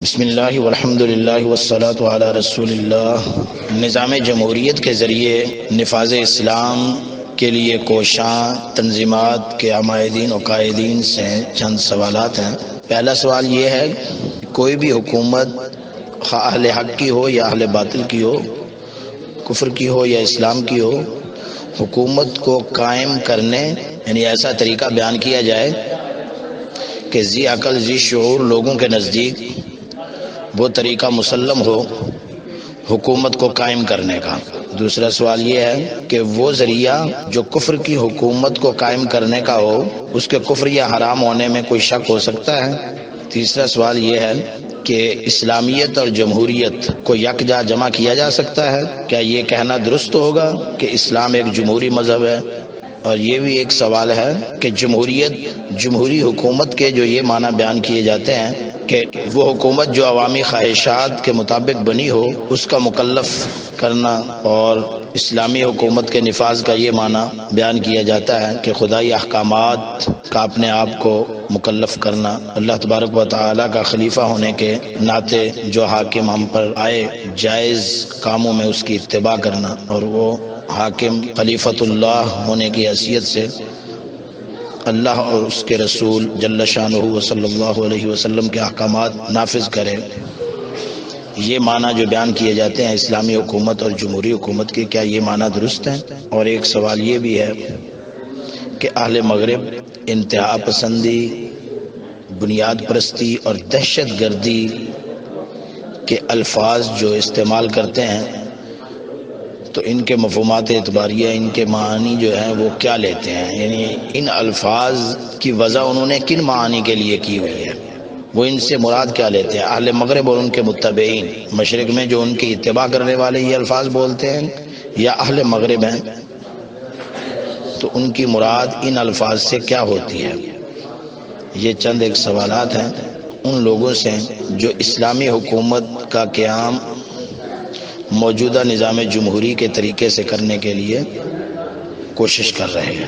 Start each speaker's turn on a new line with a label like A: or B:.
A: بسم اللہ والحمد للہ والصلاة علی رسول اللہ۔ نظام جمہوریت کے ذریعے نفاذ اسلام کے لیے کوشاں تنظیمات کے عمائدین و قائدین سے چند سوالات ہیں۔ پہلا سوال یہ ہے، کوئی بھی حکومت اہل حق کی ہو یا اہل باطل کی ہو، کفر کی ہو یا اسلام کی ہو، حکومت کو قائم کرنے یعنی ایسا طریقہ بیان کیا جائے کہ ذی عقل ذی شعور لوگوں کے نزدیک وہ طریقہ مسلم ہو حکومت کو قائم کرنے کا۔ دوسرا سوال یہ ہے کہ وہ ذریعہ جو کفر کی حکومت کو قائم کرنے کا ہو، اس کے کفر یا حرام ہونے میں کوئی شک ہو سکتا ہے۔ تیسرا سوال یہ ہے کہ اسلامیت اور جمہوریت کو یکجا جمع کیا جا سکتا ہے، کیا یہ کہنا درست ہوگا کہ اسلام ایک جمہوری مذہب ہے؟ اور یہ بھی ایک سوال ہے کہ جمہوریت جمہوری حکومت کے جو یہ معنی بیان کیے جاتے ہیں کہ وہ حکومت جو عوامی خواہشات کے مطابق بنی ہو اس کا مکلف کرنا، اور اسلامی حکومت کے نفاذ کا یہ معنی بیان کیا جاتا ہے کہ خدائی احکامات کا اپنے آپ کو مکلف کرنا، اللہ تبارک و تعالی کا خلیفہ ہونے کے ناطے جو حاکم ہم پر آئے جائز کاموں میں اس کی اتباع کرنا، اور وہ حاکم خلیفۃ اللہ ہونے کی حیثیت سے اللہ اور اس کے رسول جل شانہ و صلی اللہ علیہ وسلم کے احکامات نافذ کرے۔ یہ معنی جو بیان کیے جاتے ہیں اسلامی حکومت اور جمہوری حکومت کے، کیا یہ معنی درست ہیں؟ اور ایک سوال یہ بھی ہے کہ اہل مغرب انتہا پسندی، بنیاد پرستی اور دہشت گردی کے الفاظ جو استعمال کرتے ہیں تو ان کے مفہومات اعتباریہ، ان کے معنی جو ہیں وہ کیا لیتے ہیں، یعنی ان الفاظ کی وضع انہوں نے کن معنی کے لیے کی ہوئی ہے، وہ ان سے مراد کیا لیتے ہیں؟ اہل مغرب اور ان کے متبعین مشرق میں جو ان کی اتباع کرنے والے یہ الفاظ بولتے ہیں، یا اہل مغرب ہیں تو ان کی مراد ان الفاظ سے کیا ہوتی ہے؟ یہ چند ایک سوالات ہیں ان لوگوں سے جو اسلامی حکومت کا قیام موجودہ نظام جمہوری کے طریقے سے کرنے کے لیے کوشش کر رہے ہیں۔